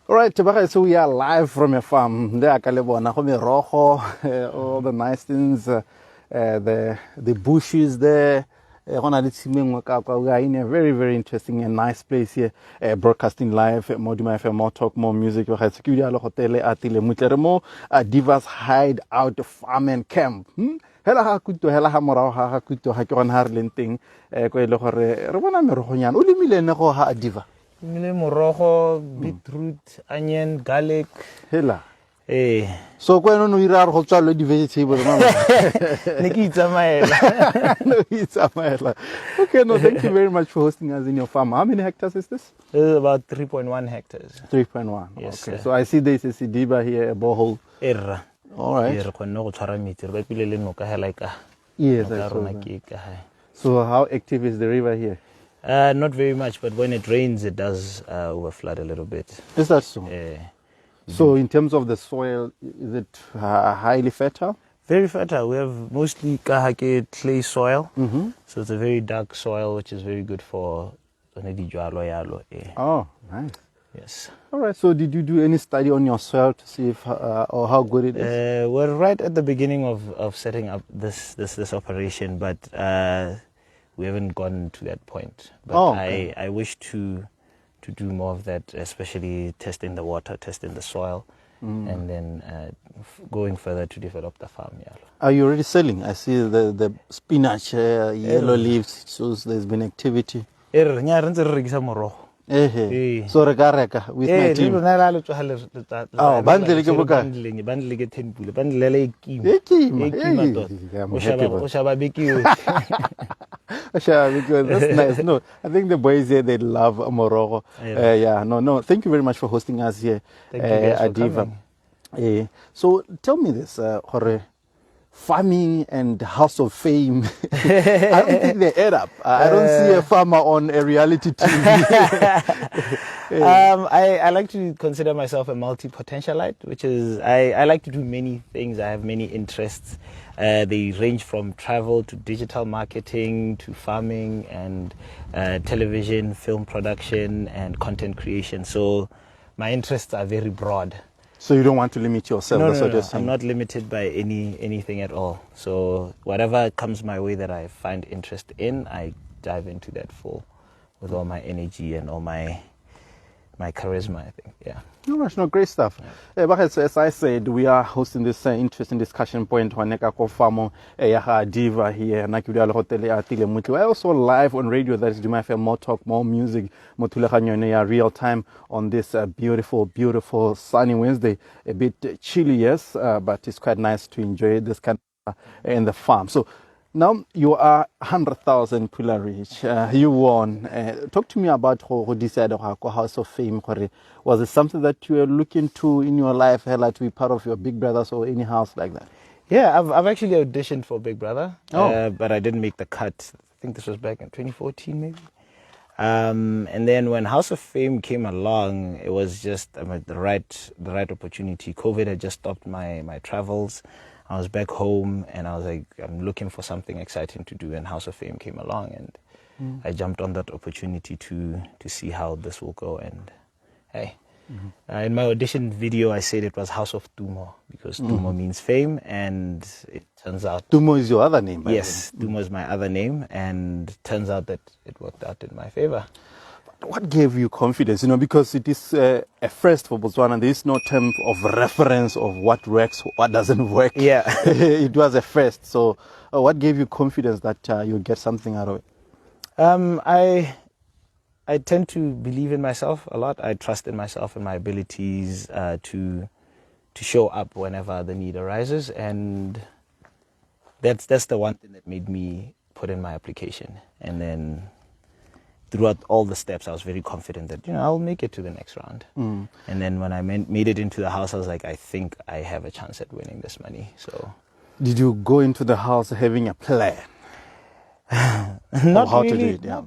All right, so we are live from a farm. There, all the nice things, the bushes there. We are in a very, very interesting and nice place here, broadcasting live. More FM, more talk, more music. We have Leatile Mmutle, Adiva's hideout farm and camp. Hela ha kuto hela ha morao ha kuto ha ke gon ha re leng teng ko ile gore re bona merogonyana o lemile ne go ha Adiva morogo, beetroot, onion, garlic. Hela. So kwena no ira go tswa le di vegetables mama. Ne ke itsamaela. No itsamaela. Okay, no, thank you very much for hosting us in your farm. How many hectares is this? This is about 3.1 hectares. 3.1. Yes. Okay. So I see there is a Adiva here, a borehole. All right. Yes, I saw that. So how active is the river here? Not very much, but when it rains, it does overflood a little bit. Is that so? So in terms of the soil, is it highly fertile? Very fertile. We have mostly kahake clay soil. So it's a very dark soil, which is very good for Oh, nice. Yes. All right. So did you do any study on your soil to see if or how good it is? We're right at the beginning of setting up this operation, but we haven't gone to that point. But okay. I wish to do more of that, especially testing the water, testing the soil, and then going further to develop the farm. Yeah. Are you already selling? I see the spinach, yellow leaves, shows there's been activity. So reka with my team. Oh, bundle ke boka. Bundle ke 10 pula. Bundle le kima. Because that's nice. No, I think the boys here, they love morogo. No. Thank you very much for hosting us here, Adiva. So tell me this, farming and House of Fame. I don't think they add up. I don't see a farmer on a reality TV. I like to consider myself a multi-potentialite, which is I like to do many things. I have many interests. They range from travel to digital marketing to farming and television, film production and content creation. So my interests are very broad. So you don't want to limit yourself? No, I'm not limited by anything at all. So whatever comes my way that I find interest in, I dive into that with all my energy and all my charisma, I think. Yeah. No, great stuff. But so as I said, we are hosting this interesting discussion point on Adiva here. Leatile Mmutle. We're also live on radio. That is FM, more talk, more music, real time on this beautiful, beautiful sunny Wednesday. A bit chilly, yes, but it's quite nice to enjoy this kind of in the farm. So now you are 100,000 Pula rich. You won. Talk to me about how decided House of Fame. Was it something that you were looking to in your life, to be part of your Big Brothers or any house like that? Yeah, I've actually auditioned for Big Brother, but I didn't make the cut. I think this was back in 2014, maybe. And then when House of Fame came along, it was just the right opportunity. COVID had just stopped my travels. I was back home and I was like, I'm looking for something exciting to do, and House of Fame came along, and I jumped on that opportunity to see how this will go. And hey, in my audition video, I said it was House of Tumo because Tumo means fame, and it turns out Tumo is your other name. Yes, Tumo is my other name, and it turns out that it worked out in my favor. What gave you confidence? Because it is a first for Botswana. There is no term of reference of what works, what doesn't work. Yeah. It was a first. So what gave you confidence that you'll get something out of it? I tend to believe in myself a lot. I trust in myself and my abilities to show up whenever the need arises. And that's the one thing that made me put in my application. And then throughout all the steps, I was very confident that, I'll make it to the next round. And then when I made it into the house, I was like, I think I have a chance at winning this money. So, did you go into the house having a plan? Not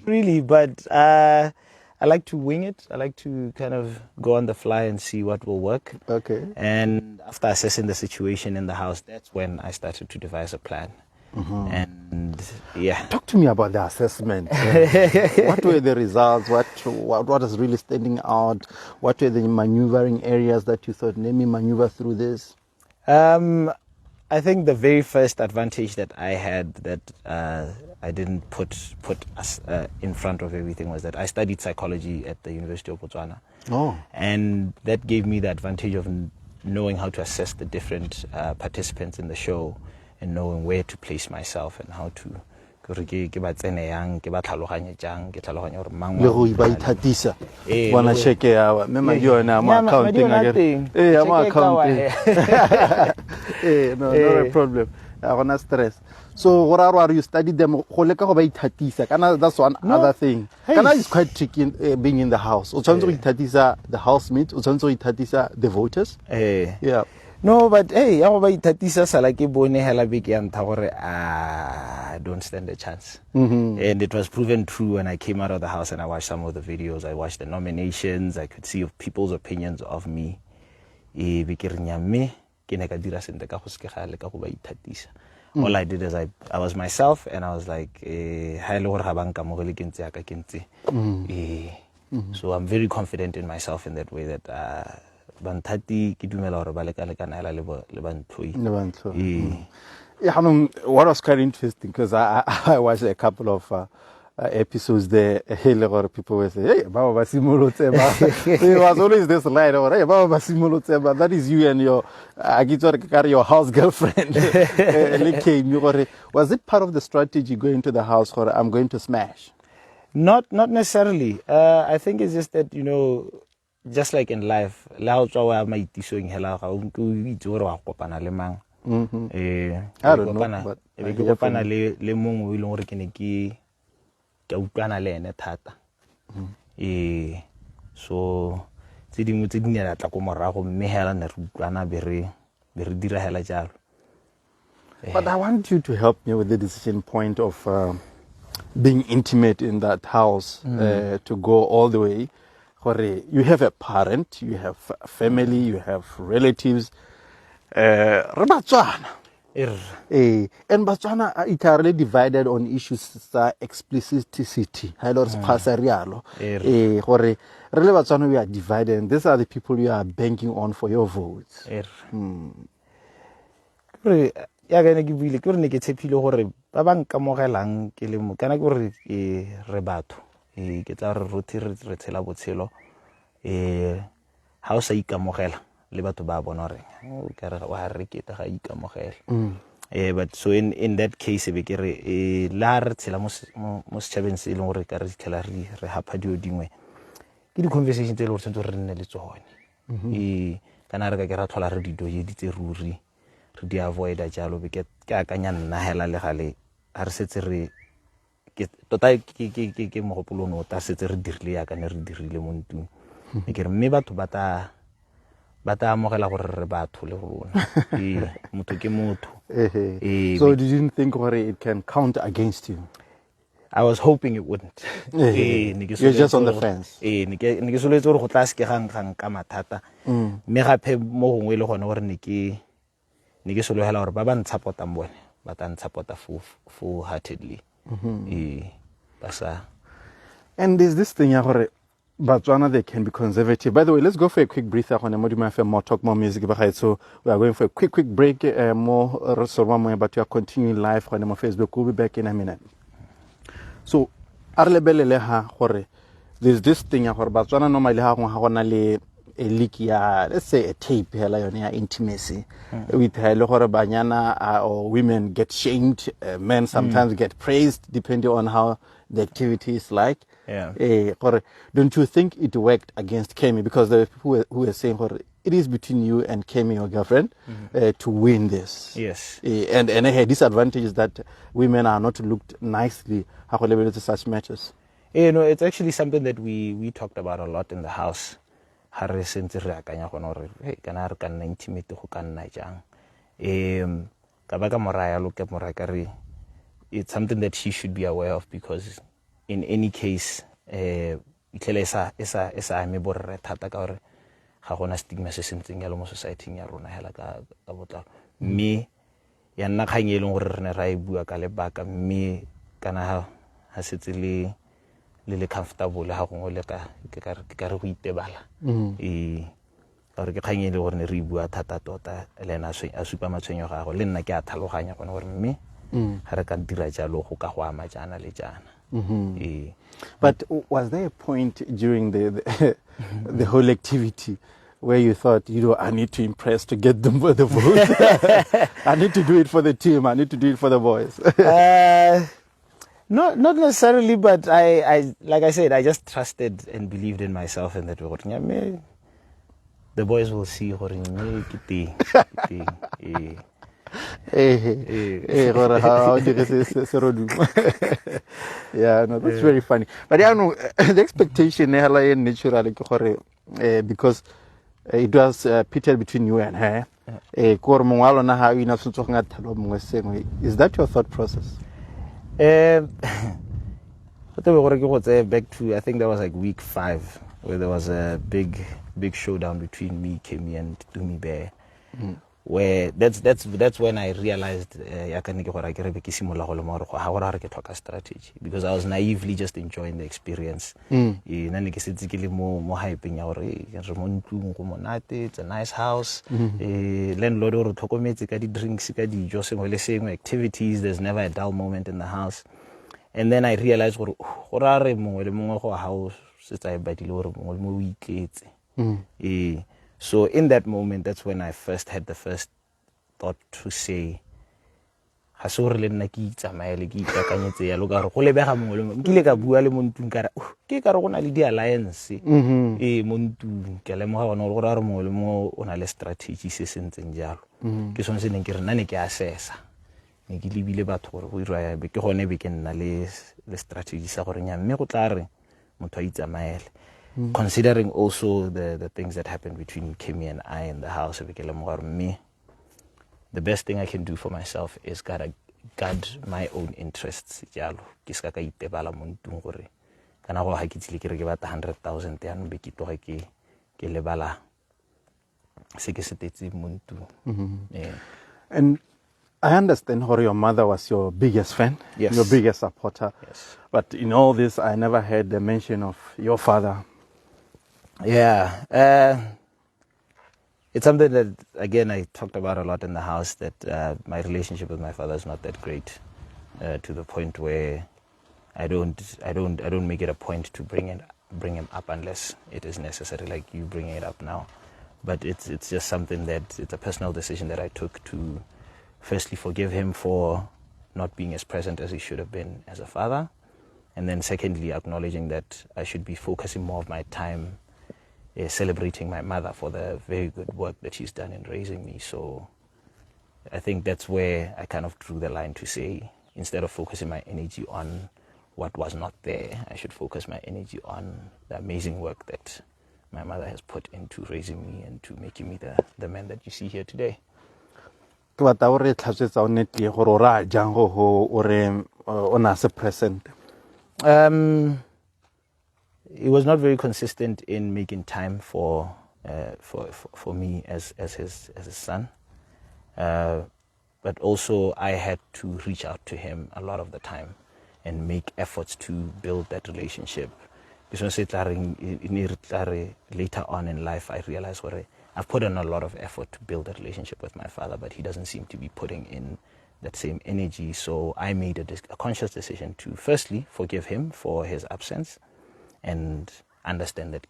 really, but I like to wing it. I like to kind of go on the fly and see what will work. Okay. And after assessing the situation in the house, that's when I started to devise a plan. And yeah. Talk to me about the assessment. What were the results? What is really standing out? What were the maneuvering areas that you thought, let me maneuver through this? I think the very first advantage that I had that I didn't put us in front of everything was that I studied psychology at the University of Botswana. Oh. And that gave me the advantage of knowing how to assess the different participants in the show and knowing where to place myself and how to ke ba tsene yang ke ba tlhaloganye jang ke tlhaloganya gore mang le go ba ithatisa bona check ya me madi yona ma accounting again ama accounting no a problem gona stress so gore you study them go leka go ba ithatisa kana that's one other thing kana is quite tricky being in the house o tshwanetse go ithatisa the housemates o tshwanetse go ithatisa the voters yeah. No, but hey, ya go ba ithatisa sala ke bone hela beke ya ntha gore I don't stand a chance. And it was proven true when I came out of the house and I watched some of the videos. I watched the nominations. I could see people's opinions of me. Beke re nya me ke ne ka dira sente ka go se ke ga le ka go ba ithatisa. All I did is I was myself and I was like ha ile gore ga banka mo le ke ntse ya ka ke ntse. So I'm very confident in myself in that way that bantati ke dumela gore ba leka nela le bantloi. Yeah, what was quite interesting because I watched a couple of episodes there. People were saying, "Hey, Baba Basimolotse." There was always this line, "Hey, Baba Basimolotse." That is you and your house girlfriend. Was it part of the strategy going to the house? Or I'm going to smash? Not necessarily. I think it's just that just like in life, la o tswa wa maitisong hela ga o itse gore wa kopana le mang. I don't know, but ke kopana le mongwe o ile gore ke ne ke utlwana le ene thata. So tse dingwe tse dinela tla go morago mme hela ne re utlwana be re dira hela jalo. But I want you to help me with the decision point of being intimate in that house, to go all the way. You have a parent, you have family, you have relatives. Batswana. And Batswana are entirely divided on issues explicitity. Really Batswana, we are divided, and these are the people you are banking on for your votes. Ya ga ne ke buile ke re ne ke tshepile gore ba bang ka mogelang ke le mo kana ke gore re batho ke tla re rothi re tshela botshelo ha o sa ikamogela le batho ba bona re o ka re wa re ke ta ga ikamogela but so in that case be ke re la re tshela mo setšhabeng se le gore ka re tshela re hapa dio dingwe ke di conversation tse le gore tsentse re nne le tsone kana re ka ke ra tlhola re di doye di tse ruri re di avoid a jalo be ke akanya nna hela le gale a re setse re ke tota ke mogopolo no ta setse re dirile ya ka ne re dirile mo ntung ke re mme batho ba ta amogela gore re batho le go bona motho ke motho. So did you think it can count against you? I was hoping it wouldn't. You're just on the fence. Ne ke soletse gore go tla se ke gang ka mathata mme gape mo gongwe le gone gore ne ke sologela gore ba ba ntshapotang bone ba ta ntshapota full heartedly. And there's this thing Batswana, they can be conservative. By the way, let's go for a quick breather on more talk, more music. So we are going for a quick break. More but we are continuing live on Facebook. We'll be back in a minute. So there's this thing Batswana normally a leak, let's say a tape intimacy with banyana or women get shamed, men sometimes get praised depending on how the activity is like. Don't you think it worked against Kemi? Because there are people who are saying it is between you and Kemi, your girlfriend, to win this. Yes. And I had disadvantage that women are not looked nicely to such matches. It's actually something that we talked about a lot in the house. Harre sentse re akanya gona gore kana re ka nna intimate go ka nna jang ka ba ka moraya lo ke moraya ka re it's something that she should be aware of, because in any case itlele esa me borre thata ka gore ga gona stigma se sentseng ya lo mo society ya rona hela ka botlalo mme ya nna kgang e leng gore re ne ra e bua ka lebaka mme kana ha setse le comfortable ha gongwe le ka re go itebala gore ke kgang e le gore ne re bua thata tota le ena a supa matshwenyo gago le nna ke a tlhaloganya gone gore mme ga re ka dira jalo go ka go ama jana le jana. But was there a point during the whole activity where you thought, I need to impress to get them for the vote? I need to do it for the team. I need to do it for the boys. Not necessarily, but I like I said, I just trusted and believed in myself and that the boys will see. Yeah, no, that's very funny. But yeah, no, the expectation naturally because it was pitted between you and her. Is that your thought process? Back to, I think that was like week 5 where there was a big showdown between me, Kimmy, and Tumi Bear. Where that's when I realized strategy, because I was naively just enjoying the experience. It's a nice house. Landlord drinks, activities. There's never a dull moment in the house. And then I realized so in that moment, that's when I first had the first thought to say, alliance. Strategy considering also the things that happened between Kimmy and I in the house, the best thing I can do for myself is guard my own interests. 100,000. And I understand how your mother was your biggest fan, yes, your biggest supporter. Yes. But in all this, I never heard the mention of your father. Yeah. It's something that, again, I talked about a lot in the house, that my relationship with my father is not that great, to the point where I don't make it a point to bring him up unless it is necessary, like you bringing it up now. But it's just something that, it's a personal decision that I took to firstly forgive him for not being as present as he should have been as a father, and then secondly acknowledging that I should be focusing more of my time celebrating my mother for the very good work that she's done in raising me. So I think that's where I kind of drew the line to say, instead of focusing my energy on what was not there, I should focus my energy on the amazing work that my mother has put into raising me and to making me the man that you see here today. He was not very consistent in making time for me as his son, but also I had to reach out to him a lot of the time and make efforts to build that relationship. Later on in life, I realized I've put in a lot of effort to build a relationship with my father, but he doesn't seem to be putting in that same energy. So I made a conscious decision to firstly forgive him for his absence and understand that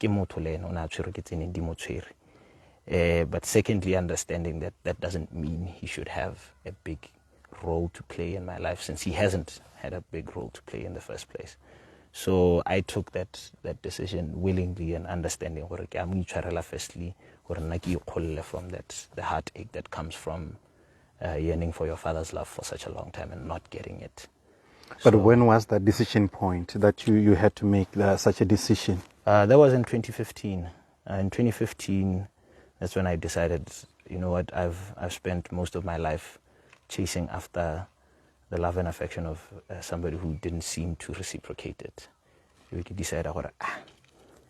but secondly understanding that doesn't mean he should have a big role to play in my life, since he hasn't had a big role to play in the first place. So I took that decision willingly and understanding firstly from the heartache that comes from yearning for your father's love for such a long time and not getting it. But when was that decision point that you had to make such a decision? That was in 2015. In 2015, that's when I decided, you know what, I've spent most of my life chasing after the love and affection of somebody who didn't seem to reciprocate it. We could decide,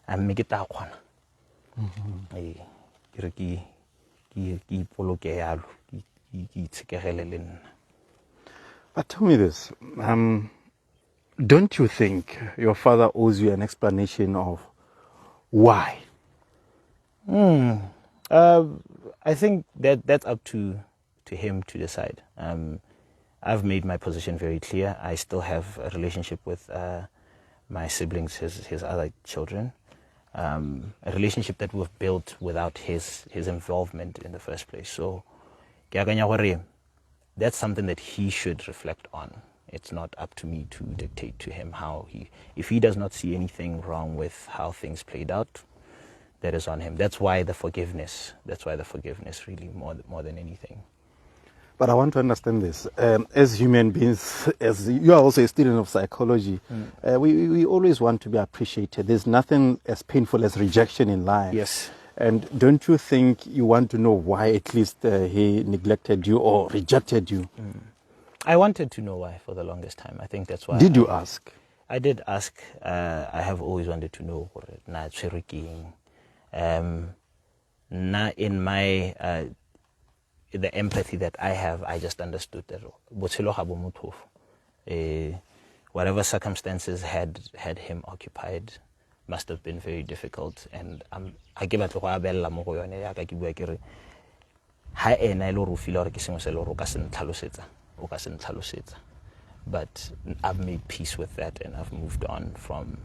I'm make it out one. But tell me this, don't you think your father owes you an explanation of why? I think that's up to him to decide. I've made my position very clear. I still have a relationship with my siblings, his other children, a relationship that we've built without his involvement in the first place. So, that's something that he should reflect on. It's not up to me to dictate to him if he does not see anything wrong with how things played out, that is on him. That's why the forgiveness really more than anything. But I want to understand this. As human beings, as you are also a student of psychology, we always want to be appreciated. There's nothing as painful as rejection in life. Yes. And don't you think you want to know why at least he neglected you or rejected you? I wanted to know why for the longest time. I think that's why. Did you ask? I did ask. I have always wanted to know. In my the empathy that I have, I just understood that whatever circumstances had him occupied must have been very difficult. And I give it to but I've made peace with that, and I've moved on from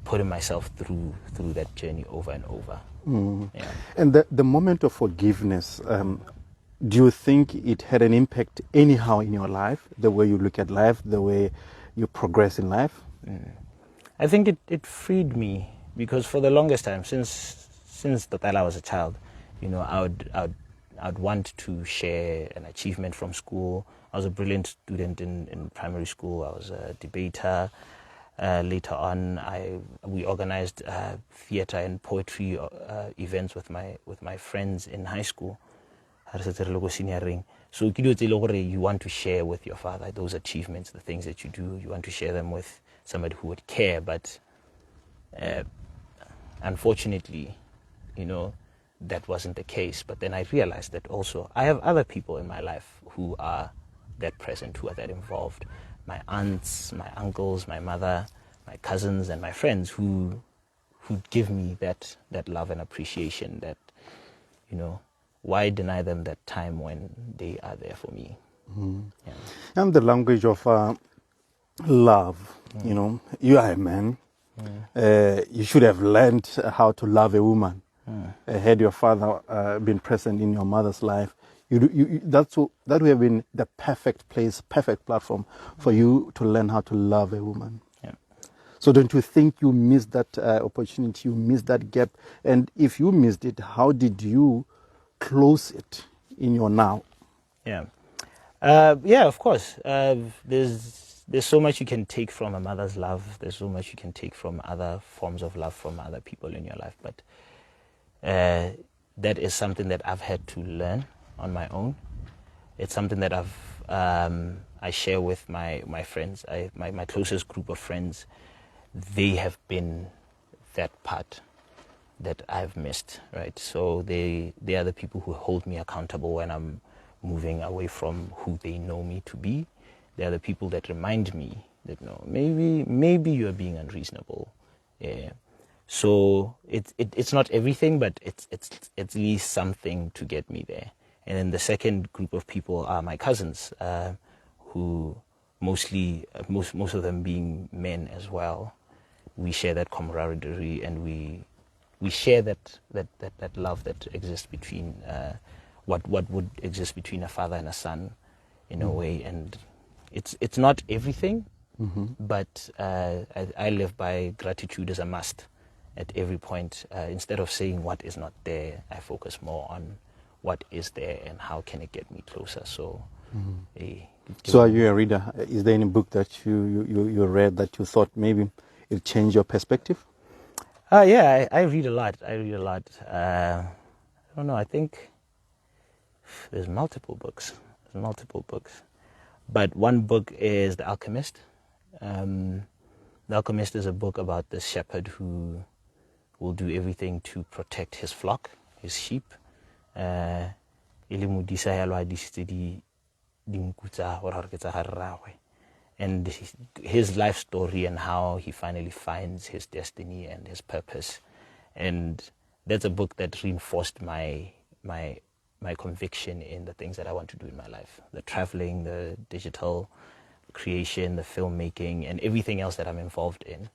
putting myself through that journey over and over. Yeah. And the moment of forgiveness, do you think it had an impact anyhow in your life, the way you look at life, the way you progress in life? I think it freed me, because for the longest time, since the time I was a child, I'd want to share an achievement from school. I was a brilliant student in primary school. I was a debater. Later on, we organized theater and poetry events with my friends in high school. So you want to share with your father those achievements, the things that you do. You want to share them with somebody who would care. But unfortunately, that wasn't the case. But then I realized that also I have other people in my life who are that present, who are that involved. My aunts, my uncles, my mother, my cousins, and my friends who give me that love and appreciation. That, why deny them that time when they are there for me? Yeah. And the language of love, you are a man. You should have learned how to love a woman. Had your father been present in your mother's life, that would have been the perfect place, perfect platform for you to learn how to love a woman. Yeah. So don't you think you missed that opportunity, you missed that gap? And if you missed it, how did you close it in your now? Yeah. Of course. There's so much you can take from a mother's love. There's so much you can take from other forms of love from other people in your life. But that is something that I've had to learn on my own. It's something that I share with my friends. My closest group of friends, they have been that part that I've missed, right? So they are the people who hold me accountable when I'm moving away from who they know me to be. They are the people that remind me that, no, maybe you are being unreasonable. Yeah. So it's not everything, but it's at least something to get me there. And then the second group of people are my cousins, who mostly, most of them being men as well. We share that camaraderie, and we share that love that exists between what would exist between a father and a son, in a way. And it's not everything, but I live by gratitude as a must at every point. Instead of saying what is not there, I focus more on what is there and how can it get me closer. So, so are you a reader? Is there any book that you read that you thought maybe it changed your perspective? Yeah, I read a lot. I don't know. I think there's multiple books. But one book is The Alchemist. The Alchemist is a book about this shepherd who will do everything to protect his flock, his sheep. ele modisa ya lo a disitse dinku tsa gore ke tsa ga rragwe, and his life story and how he finally finds his destiny and his purpose. And that's a book that reinforced my conviction in the things that I want to do in my life, the traveling, the digital creation, the filmmaking, and everything else that I'm involved in.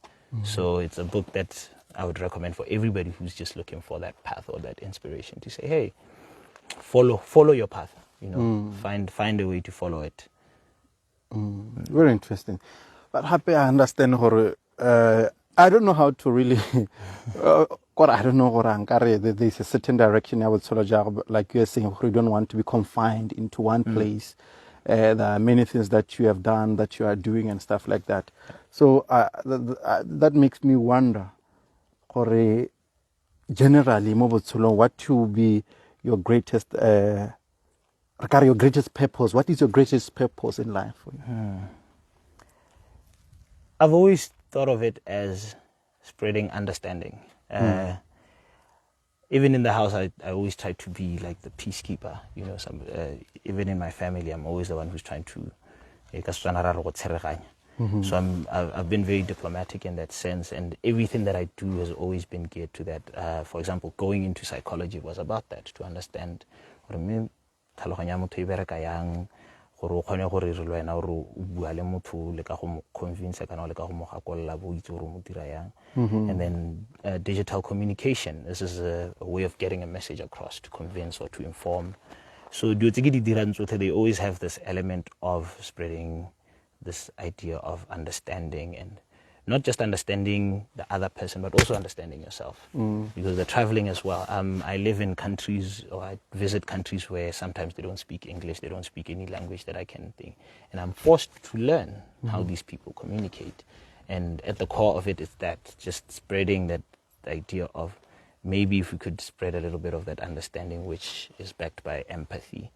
So it's a book that I would recommend for everybody who's just looking for that path or that inspiration to say, hey, follow your path, find a way to follow it. Very interesting. But happy I understand her. I don't know how to really. I don't know what there's a certain direction I would sort of job, like you're saying, you don't want to be confined into one place. There are many things that you have done, that you are doing, and stuff like that. So that makes me wonder, generally, what will be your greatest, your greatest purpose? What is your greatest purpose in life for you? I've always thought of it as spreading understanding. Even in the house, I always try to be like the peacekeeper. Even in my family, I'm always the one who's trying to. So I've been very diplomatic in that sense, and everything that I do has always been geared to that. For example, going into psychology was about that, to understand what I mean. Gore o kgone gore re le wena gore o bua le motho le ka go mo convince kana le ka go mo gakolla bo itse gore mo dira yang. And then digital communication, this is a way of getting a message across, to convince or to inform. So they always have this element of spreading this idea of understanding, and not just understanding the other person, but also understanding yourself. Because they're traveling as well. I live in countries, or I visit countries where sometimes they don't speak English, they don't speak any language that I can think. And I'm forced to learn how these people communicate. And at the core of it is that, just spreading that idea of maybe if we could spread a little bit of that understanding, which is backed by empathy,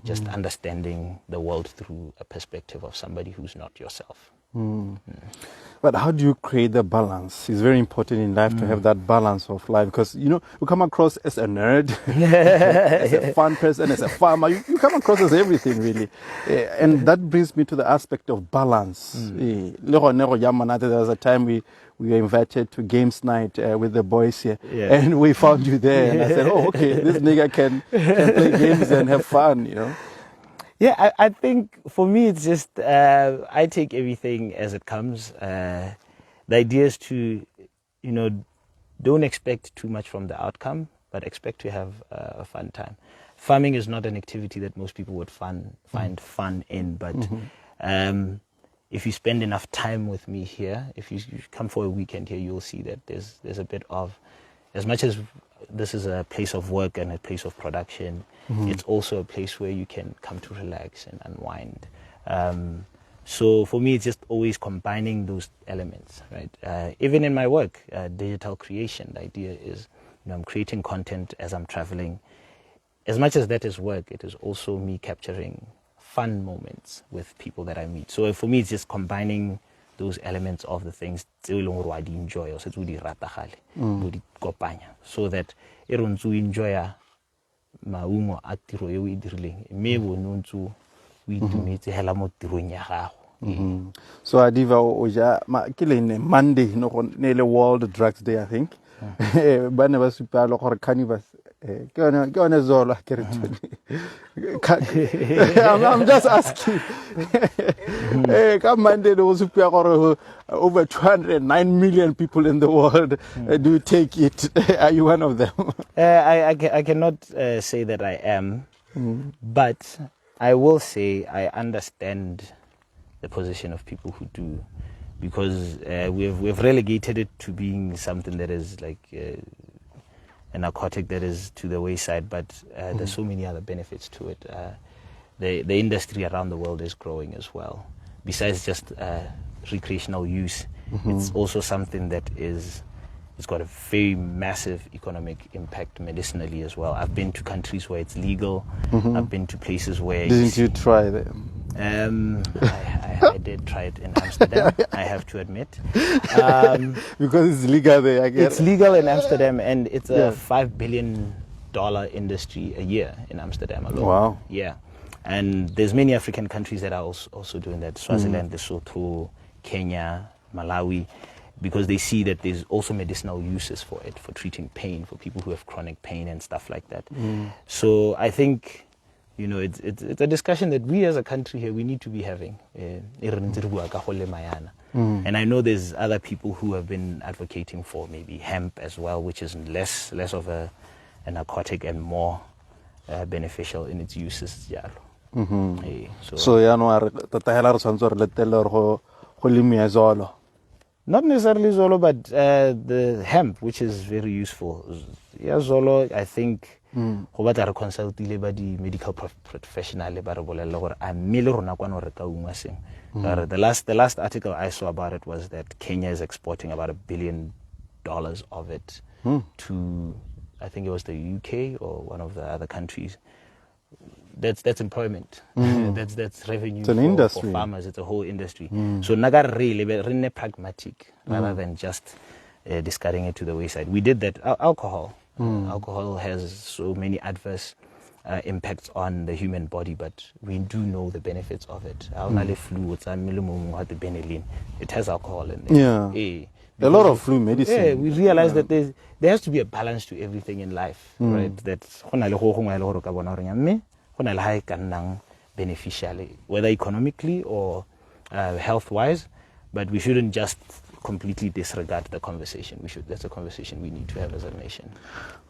just understanding the world through a perspective of somebody who's not yourself. But how do you create the balance? It's very important in life to have that balance of life, because you come across as a nerd, as a fun person, as a farmer. You come across as everything, really. And that brings me to the aspect of balance. There was a time we were invited to games night with the boys here, and we found you there, and I said, oh, okay, this nigga can play games and have fun, Yeah, I think for me it's just I take everything as it comes. The idea is to, don't expect too much from the outcome, but expect to have a fun time. Farming is not an activity that most people would find fun in, but if you spend enough time with me here, if you come for a weekend here, you'll see that there's a bit of, as much as this is a place of work and a place of production, it's also a place where you can come to relax and unwind. So for me, it's just always combining those elements, right? Even in my work, digital creation, the idea is, I'm creating content as I'm traveling. As much as that is work, it is also me capturing fun moments with people that I meet. So for me, it's just combining those elements of the things tse leng gore wa di enjoy, o se tse o di ratagale o di kopanya, so that e re ntse o enjoya maungo a tiro e o e dirileng, mme bo no ntse o itumetse hela mo tirong ya gago. So Adiva oja ke le Monday no go ne le World Drugs Day, I think. Ba ne ba supa lo gore cannabis ke one zolo ke re I'm just asking. Come Monday no supa gore over 209 million people in the world. Do you take it? Are you one of them? I cannot say that I am, but I will say I understand the position of people who do, because we've relegated it to being something that is like a narcotic that is to the wayside, but there's so many other benefits to it. The industry around the world is growing as well. Besides just recreational use, it's also something that it's got a very massive economic impact medicinally as well. I've been to countries where it's legal. I've been to places where... Didn't you try them? I did try it in Amsterdam, I have to admit. Because it's legal there, I guess. It's legal in Amsterdam, and it's a $5 billion industry a year in Amsterdam alone. Wow. Yeah. And there's many African countries that are also doing that. Swaziland, Lesotho, Kenya, Malawi, because they see that there's also medicinal uses for it, for treating pain, for people who have chronic pain and stuff like that. So I think, it's a discussion that we as a country here, we need to be having. And I know there's other people who have been advocating for maybe hemp as well, which is less of a narcotic and more beneficial in its uses. Not necessarily Zolo, but the hemp, which is very useful. Zolo, I think, go batla re consult le ba di medical professional ba re bolella gore a mmele rona kwana re ka ungwa seng. The last article I saw about it was that Kenya is exporting about $1 billion of it to, I think it was the UK or one of the other countries. That's employment. That's revenue for farmers. It's a whole industry. So naga really pragmatic rather than just discarding it to the wayside. We did that. Alcohol. Alcohol has so many adverse impacts on the human body, but we do know the benefits of it. It has alcohol in there. Yeah. A lot of flu medicine. Yeah, we realize that there has to be a balance to everything in life, right? That's beneficial, whether economically or health-wise, but we shouldn't just completely disregard the conversation. That's a conversation we need to have as a nation.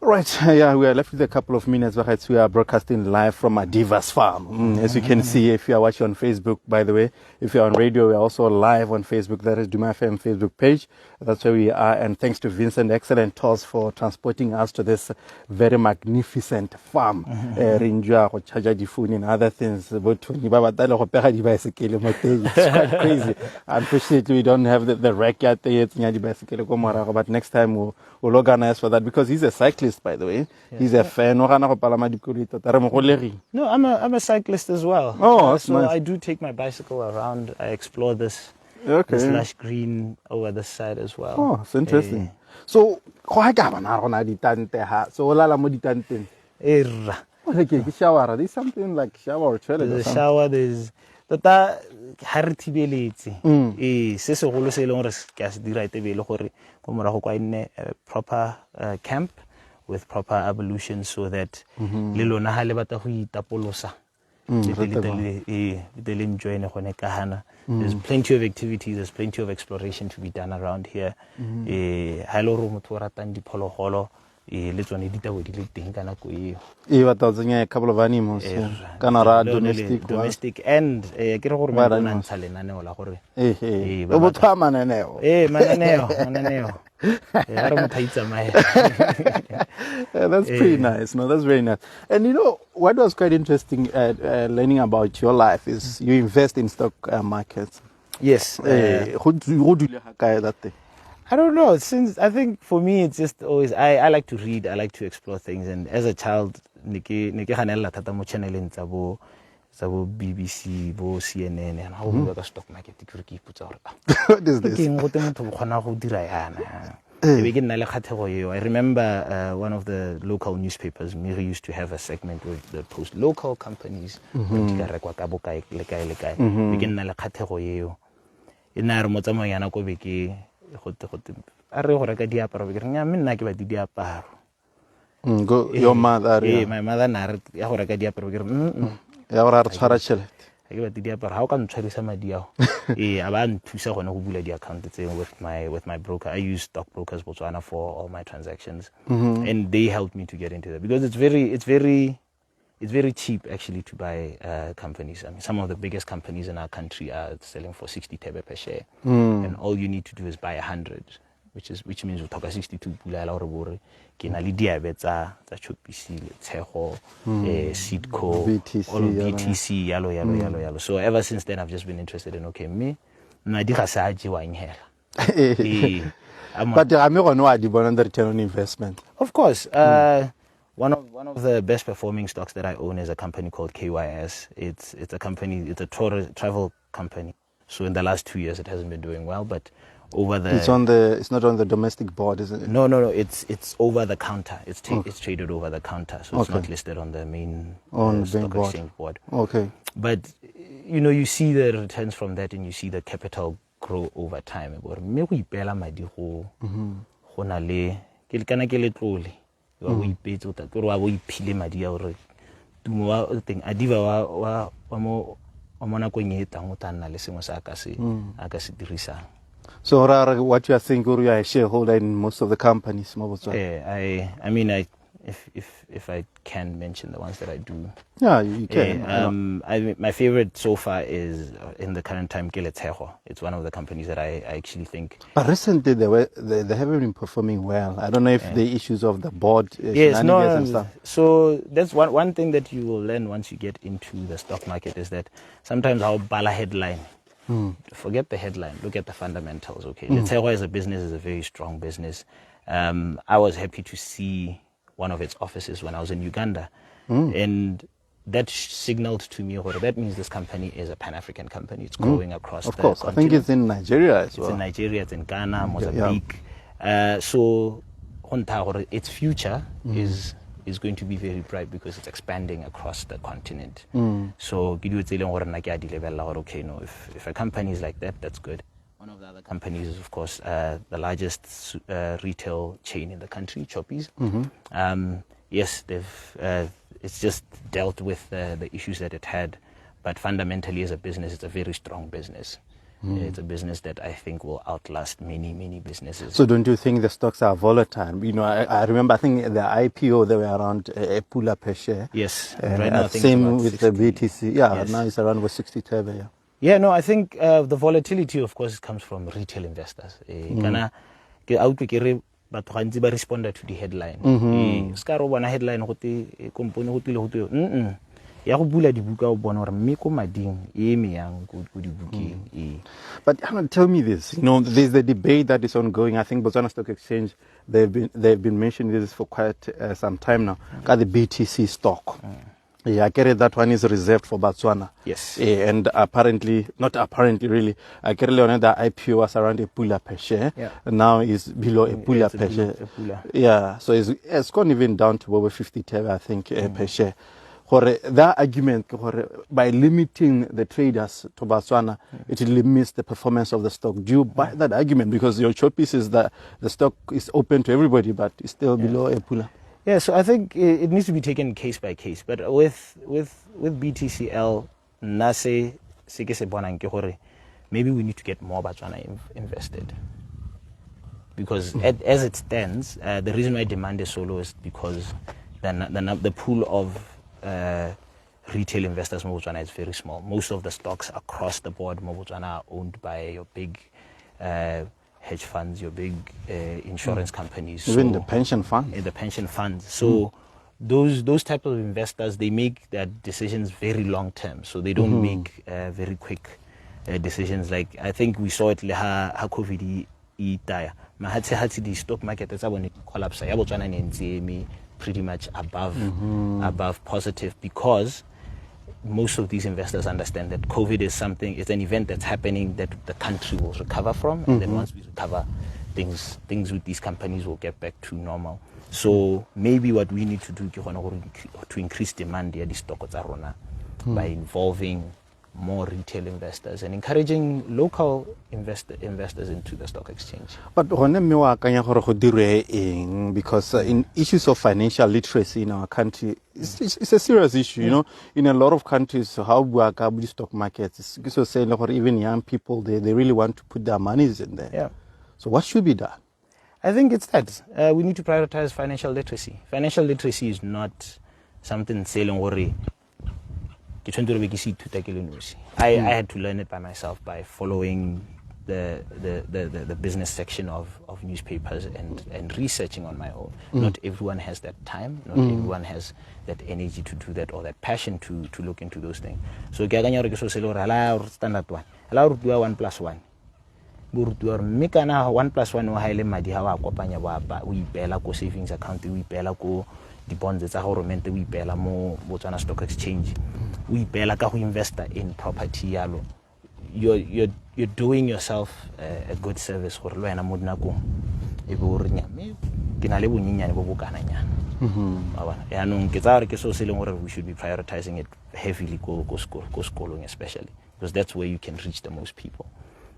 Right, yeah, we are left with a couple of minutes. We are broadcasting live from Adiva's farm. As you can see, if you are watching on Facebook, by the way, if you are on radio, we are also live on Facebook. That is Duma FM Facebook page. That's where we are. And thanks to Vincent, excellent tours for transporting us to this very magnificent farm. Rinjua, Chaja Difun, and other things. It's quite crazy. Unfortunately, we don't have the rack yet. But next time we'll organize for that, because he's a cyclist, by the way. He's a fan. No, I'm a cyclist as well. Oh, that's so nice. I do take my bicycle around. I explore this lush green over this side as well. Oh, it's interesting. So, there's something like shower or toilet. There's a shower, there's tota ha re thibeletse se segolo se eleng gore ke a se dira itebele gore go morago kwa nne proper camp with proper ablution, so that le lona ha le batla go itapolosa there's plenty of activities, there's plenty of exploration to be done around here. Ha le gore motho o ratang diphologolo le tsone di tabo di le teng kana go a couple of animals, domestic and ke re gore ba bona ntsha lenaneo la gore mananeo that's pretty nice. No, that's very nice. And what was quite interesting learning about your life is you invest in stock markets. Yes. I don't know. Since I think for me it's just always I like to read, I like to explore things, and as a child neke ganela thata mo channeleng tsa bo BBC, bo CNN, and how we stock market what is this? I remember one of the local newspapers, Miri, used to have a segment where they post local companies. Your mother. My mother how can tshwarisa madi ao aba nthusa gone go bula di account with my broker. I use stockbrokers Botswana for all my transactions, and they helped me to get into that, because it's very cheap actually to buy companies. I mean, some of the biggest companies in our country are selling for 60 tebe per share, and all you need to do is buy 100, which means we talk 62 pula la gore ke na le diabe tsa Chopisi, Tseho, Seedco, BTC, all of BTC, yalo. So ever since then I've just been interested in na di ga sa jiwa inhela. But I'm not going to the return on investment. Of course. One of the best performing stocks that I own is a company called KYS. It's a company, it's a travel company. So in the last 2 years it hasn't been doing well, but over the. It's not on the domestic board, isn't it? No. It's over the counter. It's traded over the counter, so it's not listed on the main stock exchange board. Okay. But you see the returns from that, and you see the capital grow over time. Me go ipela madi go na le ke kana ke le tlole wa go ipetsa ta go wa go iphile madi ya gore tumo wa teng Adiva wa mo mona ko nyetang o tana le sengwe sa ka se dirisang. So what you are saying, Guru, you are a shareholder in most of the companies, I mean, if I can mention the ones that I do. Yeah, you can. My favorite so far is in the current time, Leatile. It's one of the companies that I actually think. But recently they haven't been performing well. I don't know if the issues of the board, and stuff. So that's one thing that you will learn once you get into the stock market is that sometimes our bala headline. Forget the headline. Look at the fundamentals. Okay, Leatile as a business is a very strong business. I was happy to see one of its offices when I was in Uganda, and that signaled to me that means this company is a Pan-African company. It's growing across the continent. I think it's in Nigeria as well. It's in Nigeria, it's in Ghana, Mozambique. So its future is going to be very bright because it's expanding across the continent. So if a company is like that, that's good. One of the other companies is, of course, the largest retail chain in the country, Choppies. Yes, it's just dealt with the issues that it had, but fundamentally as a business, it's a very strong business. It's a business that I think will outlast many, many businesses. So don't you think the stocks are volatile? I remember, I think the IPO, they were around a pula per share. Yes. Right now, I think same with 60. the BTC. Yeah, yes. Now it's around 60 tebe, yeah. Yeah, no, I think the volatility, of course, comes from retail investors. Kana ke out ke re batho gantsi ba respond to the headline. Ska ro bona headline go te company go tile go te ya go bula dibuka o bona gore mme ko mading e eme yang go dibukeng. But tell me this, there's the debate that is ongoing. I think Botswana Stock Exchange, they've been mentioning this for quite some time now. Got the BTC stock. Yeah, I get it. That one is reserved for Botswana. Yes. And not apparently, really. I get it. The IPO was around a pula per share. Yeah. Now is below a pula per share. Yeah. So it's gone even down to over 50 tebe, I think, per share. That argument, by limiting the traders to Botswana, it limits the performance of the stock. Do you buy that argument? Because your choice is that the stock is open to everybody, but it's still below a pula. Yeah, so I think it needs to be taken case by case. But with BTCL, maybe we need to get more Botswana invested. Because as it stands, the reason why demand is so low is because the pool of retail investors in Botswana is very small. Most of the stocks across the board in Botswana are owned by your big hedge funds, your big insurance companies. Even the pension funds. The pension funds. So those type of investors, they make their decisions very long term. So they don't make very quick decisions. Like I think we saw it ha COVID itaya. Mahatse the stock market is when it collapse. Ya Botswana ne pretty much above positive, because most of these investors understand that COVID is it's an event that's happening that the country will recover from, and then once we recover, things with these companies will get back to normal. So maybe what we need to do to increase demand ya di stock tsa rona by involving more retail investors and encouraging local investors into the stock exchange. But because in issues of financial literacy in our country, it's a serious issue. In a lot of countries, how the stock markets, so saying even young people, they really want to put their monies in there. Yeah. So what should be done? I think it's that we need to prioritize financial literacy. Financial literacy is not something selling worry. I had to learn it by myself by following the business section of newspapers and researching on my own. Not everyone has that time. Not everyone has that energy to do that or that passion to look into those things. So standard one. Allow 1+1. Mme kana 1+1 wa haele madi ha wa kopanya ba o ipela ko savings account, o ipela ko di bonds tsa government, o ipela mo Botswana Stock Exchange, o ipela ka go investa in property yalo. you're doing yourself a good service gore lo wena mo dinakong e bo re nyame ke na le bonyenyane bo bokana nyana ya no ke tsa re ke so se leng gore we should be prioritizing it heavily go school especially because that's where you can reach the most people.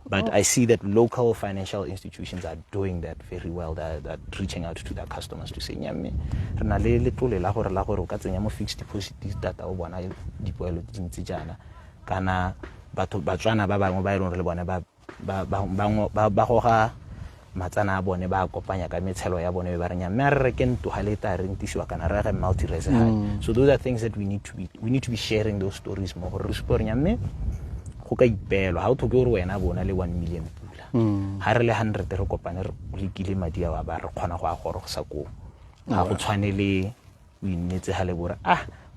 But I see that local financial institutions are doing that very well. That reaching out to their customers to say, "Nyame, re na le letlole la gore o ka tsenya mo fixed deposit data o bona dipoelo dintsi jana kana batho ba tswana ba bangwe ba ile re le bone ba goga matsana a bone ba kopanya ka metshelo ya bone ba re nyame re ke nto ha leta re ntisiwa kana re ga multi resident." So those are things that we need to be sharing those stories more. Re sport nyame go ka ipelo ha o thoke gore wena bona le 1 million pula ha re le 100 re kopane re kile madi a ba re khona go a gorosa ko ha go tshwanele o inetse ha le bora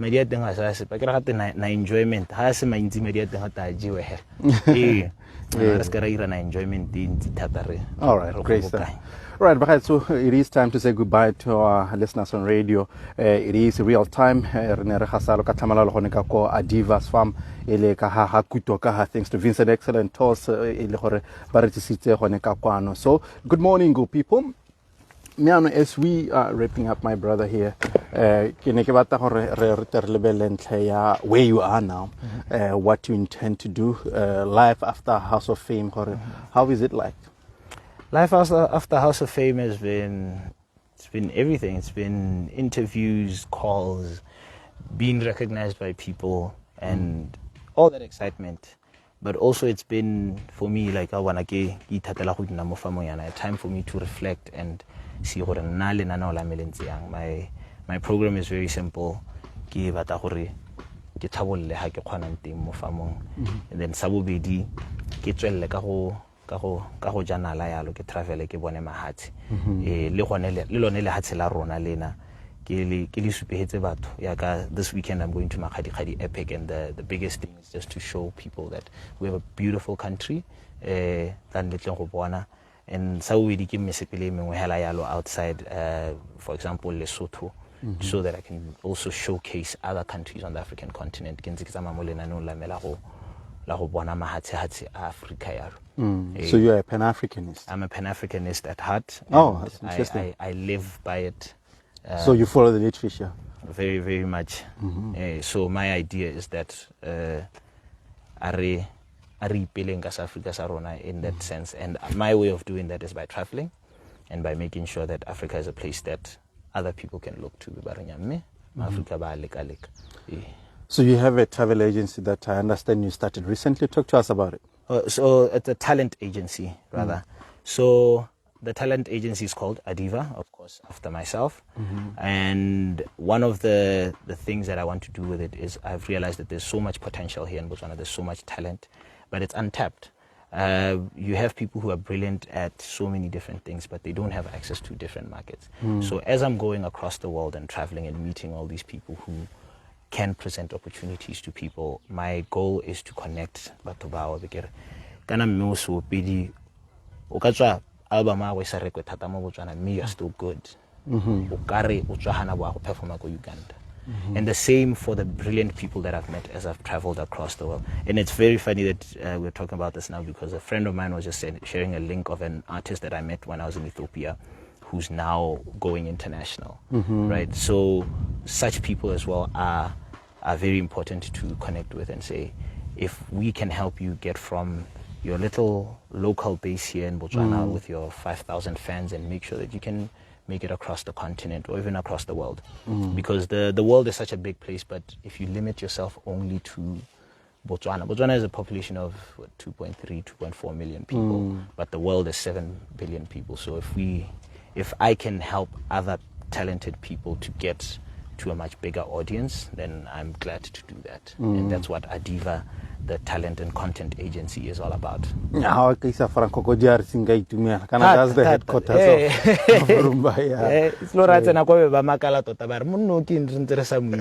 madi a teng a sa se pa ke re gate na enjoyment ha se maintsi madi a teng a ta jewe he re ska ra ira na enjoyment ntsi thata re. All right, great stuff. Right, but so it is time to say goodbye to our listeners on radio. It is real time. Adiva's farm. Thanks to Vincent Excellent Toss. So, good morning, good people. As we are wrapping up, my brother here, where you are now, what you intend to do, life after House of Fame, how is it like? Life after House of Fame has been everything. It's been interviews, calls, being recognized by people, and all that excitement. But also it's been, for me, like a time for me to reflect and see what my program is very simple. And then sabobedi ke tswelle ka go janala yalo ke travel ke bone mahatsi le gone le lone le hatsi la rona lena ke le supehetse batho ya ka this weekend I'm going to Makgadikgadi Epic, and the biggest thing is just to show people that we have a beautiful country than letleng go bona. And sabobedi ke mesepele mengwe hela yalo outside, for example Lesotho, so that I can also showcase other countries on the African continent. Ke ntse ke tsama mo lenanong la me la go bona mahatsi Africa yalo. So you're a Pan-Africanist? I'm a Pan-Africanist at heart. Oh, that's interesting. I live by it. So you follow the literature? Very, very much. So my idea is that Ari Pilenga Africa Sarona in that sense. And my way of doing that is by traveling and by making sure that Africa is a place that other people can look to. So you have a travel agency that I understand you started recently. Talk to us about it. So it's a talent agency, rather. So the talent agency is called Adiva, of course, after myself. And one of the things that I want to do with it is I've realized that there's so much potential here in Botswana. There's so much talent, but it's untapped. You have people who are brilliant at so many different things, but they don't have access to different markets. So as I'm going across the world and traveling and meeting all these people who can present opportunities to people, my goal is to connect batho bao bekere kana mme so pedi o ka tswa album a we sa rekwe thata mo Botswana, me you're still good o kare o tswa hana bo go performa go Uganda. And the same for the brilliant people that I've met as I've traveled across the world. And it's very funny that we're talking about this now, because a friend of mine was just sharing a link of an artist that I met when I was in Ethiopia, who's now going international, right? So such people as well are very important to connect with and say, if we can help you get from your little local base here in Botswana with your 5,000 fans and make sure that you can make it across the continent or even across the world. Because the world is such a big place, but if you limit yourself only to Botswana has a population of 2.3, 2.4 million people, but the world is 7 billion people. So if I can help other talented people to get to a much bigger audience, then I'm glad to do that. And that's what Adiva, the talent and content agency, is all about. That's the headquarters of Rumba. It's not right na go ba makala tota ba re monno ke ntsere sa mo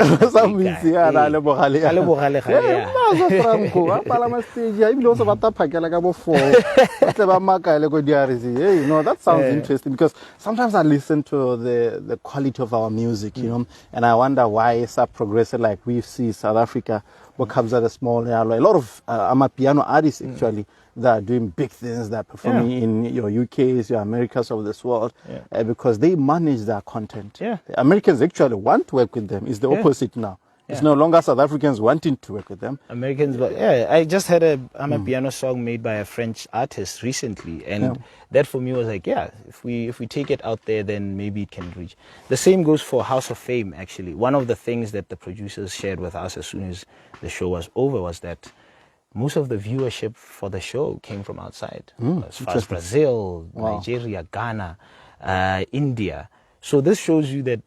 ya ra le bogale ya le bogale ga ya ma so Franco ba pala ma stage ya ibile o se ba tapakela ka bo 4 tle ba makale go DRC. Hey, you know, that sounds interesting, because sometimes I listen to the quality of our music, you know, and I wonder why it's progressive like we see South Africa, what comes at a small, a lot lot of amapiano artists actually that are doing big things, that are performing in your UKs, your Americas of this world, because they manage their content. Yeah. Americans actually want to work with them. It's the opposite now. It's no longer South Africans wanting to work with them. Americans, but I just had a piano song made by a French artist recently, and that for me was like, if we take it out there, then maybe it can reach. The same goes for House of Fame. Actually, one of the things that the producers shared with us as soon as the show was over was that most of the viewership for the show came from outside, as far as Brazil, Nigeria, Ghana, India. So this shows you that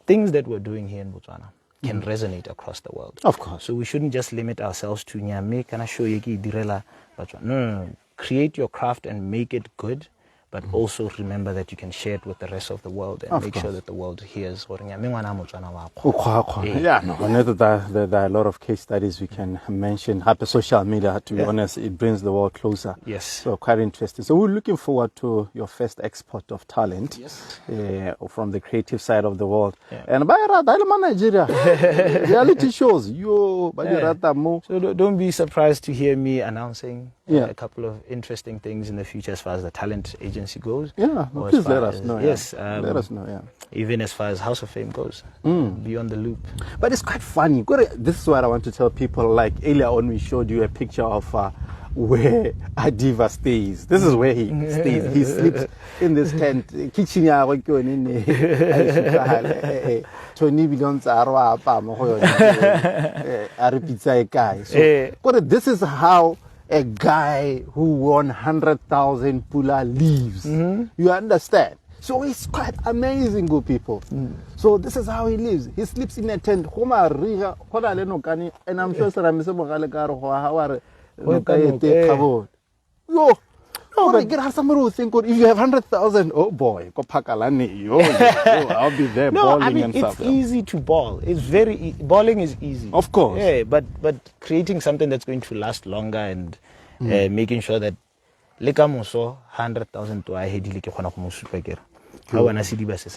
things that we're doing here in Botswana can resonate across the world. Of course. So we shouldn't just limit ourselves to Nyame kana show yeki direla Botswana. No. Create your craft and make it good, but also remember that you can share it with the rest of the world and make sure that the world hears gore Nyame ngwana Motswana wa go. Yeah, no, I know that there are a lot of case studies we can mention. Happy social media, to be honest, it brings the world closer. Yes. So quite interesting. So we're looking forward to your first export of talent from the creative side of the world. And by Nigeria, reality shows, So don't be surprised to hear me announcing a couple of interesting things in the future as far as the talent agency goes. Yeah, please let us know. Yes. Let us know, Even as far as House of Fame goes. Be on the loop. But it's quite funny. This is what I want to tell people. Like earlier on, we showed you a picture of where Adiva stays. This is where he stays. He sleeps in this tent. Kitchen Tony Bidon's Arwa So this is how a guy who won 100,000 Pula lives. You understand? So it's quite amazing, good people. So this is how he lives. He sleeps in a tent. And I'm sure somebody will think, if you have 100,000, oh boy, I'll be there balling. I mean, and it's stuff. easy to ball. It's very balling is easy. Of course. Yeah, but creating something that's going to last longer and making sure that 100,000 to I had like a I wanna see the best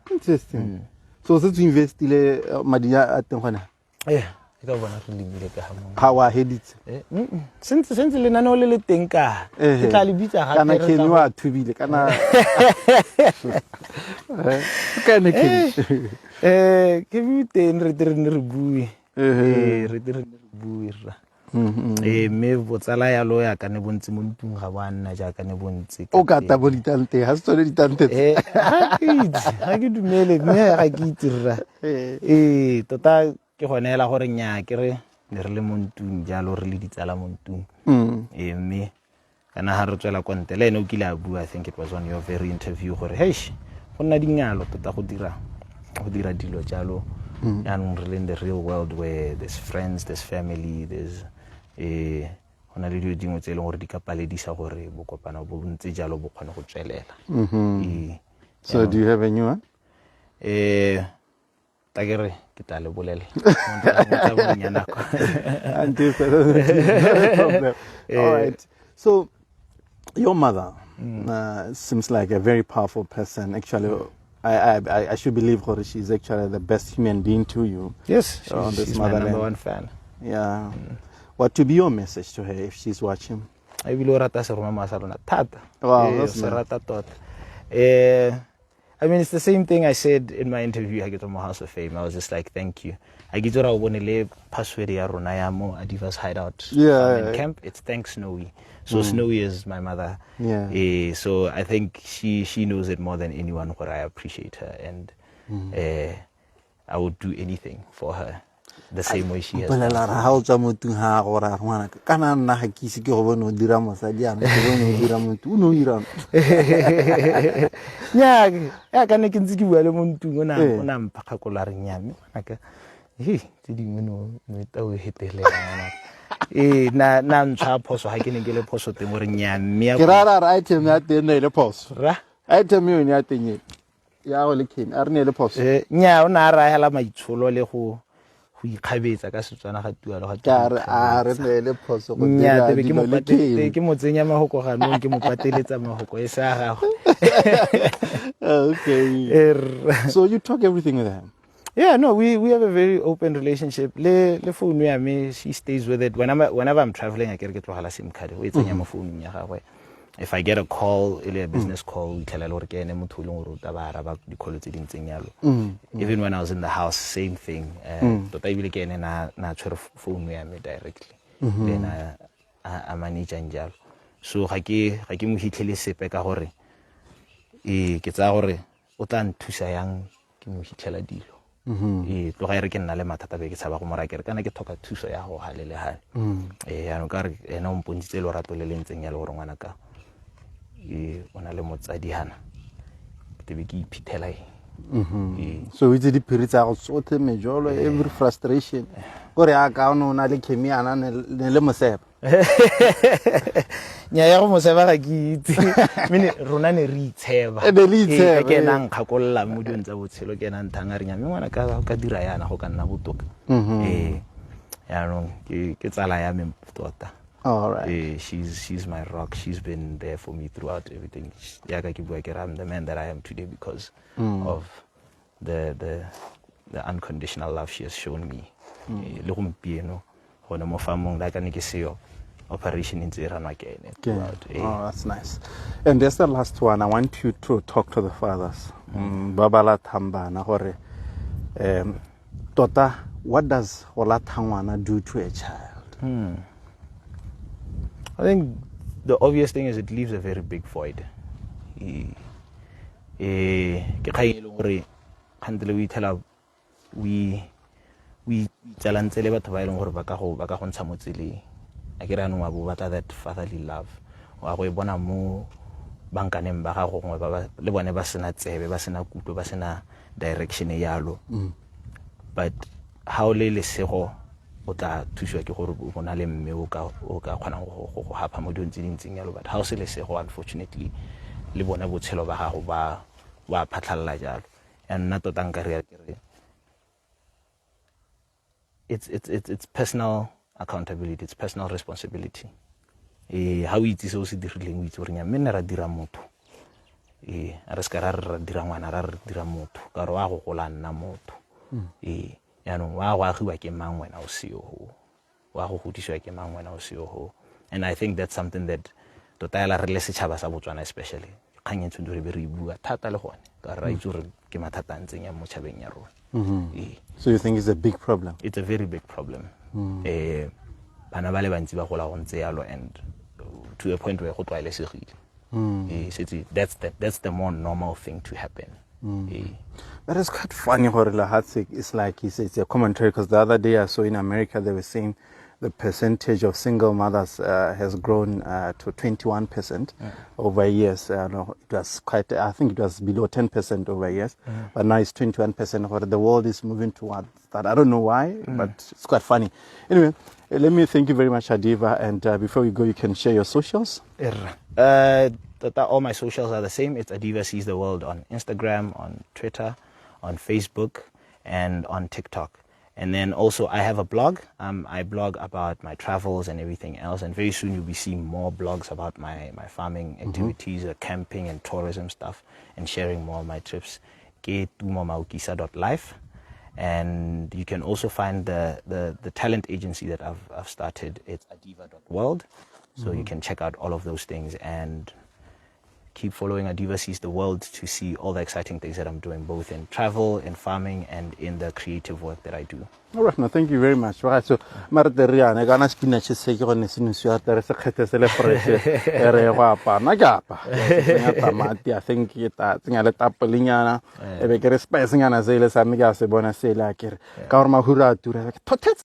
Interesting. So since you invest Madia at the how I had it. Since le nano le teng ka ke tla le bitsa gape kana ke no a thubile kana kana ke ke biteng re bue re bue ra me botsala ya lo ya ka ne bontsi mo ntung ga bana ja ka ne bontsi o ka ta bonitante ha se tsone ditante ha ke dumele me ga ke itirra tota ke gonela gore nya ke re ne re le mo ntung jalo re le ditsala mo ntung me kana ha re tswela konte le ene o kile a bua. I think it was on your very interview gore hey go nna dingalo tota go dira dilo jalo and really in the real world where there's friends, there's family, there's hona le dilo dingwe tse le gore di ka paledisa gore bo kopana bo ntse jalo bo kgone go tswelela. So do you have a new one? Tagere ke tla le bolele all right. So your mother seems like a very powerful person. Actually, I should believe her. She's actually the best human being to you. Yes, she's my number one fan. Yeah. What to be your message to her if she's watching? I will rata se roma masarona tata. Wow, that's I mean, it's the same thing I said in my interview. I get on my House of Fame. I was just like, thank you. I get to bonele password ya rona ya mo Adiva's hideout. In camp. It's thanks Snowy. So Snowy is my mother. Yeah. So I think she knows it more than anyone. Where I appreciate her, and I would do anything for her. The same way she has. Yeah, kana ke ntse ke bua le mo ntung ona mpakakola re nyame manaka tse dingwe no ta o hetele ngwana na ntsha phoso ha ke ne ke le phoso teng gore nyame ya ke rara item ya teng le phoso ra item yo ne ya teng ya go le king a re ne le phoso nya o na ra hela maitsholo le go ikgabetsa ka Setswana ga tualo ga re ne le phoso go nya tebe ke mo patete ke mo tsenya mahoko ganong ke mo pateletsa mahoko e sa gago. Okay. So you talk everything with him? Yeah, no, we have a very open relationship. Le phone me, me, she stays with it. Whenever I'm traveling, I get to hala SIM card. It's on my phone. If I get a call, a business call, even when I was in the house, same thing. But I will get na phone me directly. Then I manage angel. So I mo hitlele sepe ka gore ke tsa gore o tla nthusa yang ke mo hitlela dilo. Tlo ga re ke nna le mathata be ke tshaba go mora kere kana ke thoka thuso ya go halele hale. Ya no ka re ena o mpontshitse le rato le lentseng ya le gore ngwana ka ona le motsadi hana ke be ke iphithela so itse diphiri tsa go tsothe mejolo every frustration gore a ka ona le khemiana ne le moseba nya ya go moseba ga ke itse mine rona ne re itsheba ke nang khakolla mo dintse tsa botshelo ke nang thanga re nya me ngwana ka dira yana go ka nna botoka ya no ke tsala ya me tota. All right. She's my rock. She's been there for me throughout everything. I'm the man that I am today because of the unconditional love she has shown me. Operation in Oh, that's nice. And there's the last one. I want you to talk to the fathers. Babala Tamba hore. Tota, what does Ola Tangwana do to a child? I think the obvious thing is it leaves a very big void. We talantsele batho ba ileng gore ba ka go ntsha mo tseleng a ke rano wa bo batla that fatherly love wa go bona mo bankaneng ba gago ngwe ba le bone ba sena tsebe ba sena kutlo ba sena direction e yalo but how le sego o tla thuswa ke gore o na le mme o ka kgona go hapa mo dintseng yalo but how se le sego unfortunately le bona botshelo ba gago ba phatlalla jalo and nna tota nka re it's personal accountability, it's personal responsibility. How it is also dirileng o itse gore nya mme ne ra dira motho re ska ra dira ngwana ra dira motho ka re wa go gola nna motho ya no wa go agiwa ke mang wena o seo ho wa go godiswa ke mang wena o seo ho. And I think that's something that tota la re le setšhaba sa Botswana especially kgang ntse re be re bua thata le gone ka re itse gore ke mathata ntseng ya mo tšhabeng ya rona. So you think it's a big problem? It's a very big problem. Bana ba le bantsi ba gola go ntse yalo and to a point where go tlwaelesegile. That's the more normal thing to happen. But it's quite funny gore la hatsik it's like it's a commentary because the other day I saw in America they were saying the percentage of single mothers has grown to 21% over years. No, it was quite, I think it was below 10% over years, but now it's 21%. Where the world is moving towards that. I don't know why, but it's quite funny. Anyway, let me thank you very much, Adiva. And before we go, you can share your socials. All my socials are the same. It's Adiva Sees the World on Instagram, on Twitter, on Facebook, and on TikTok. And then also I have a blog. I blog about my travels and everything else. And very soon you'll be seeing more blogs about my farming activities, camping and tourism stuff, and sharing more of my trips. Life. And you can also find the talent agency that I've started. It's adiva.world. So you can check out all of those things and keep following Adiva Sees the World to see all the exciting things that I'm doing, both in travel, in farming, and in the creative work that I do. All right, no, thank you very much. Right, so Marteriana, gana spinach se ke gone sinu se atere se khete se le fresh re go apa na ka apa tamati I think ke ta tsenya le tapelinyana e be ke re spice ngana se le sa me ka se bona se la ke ka gore mahura a tura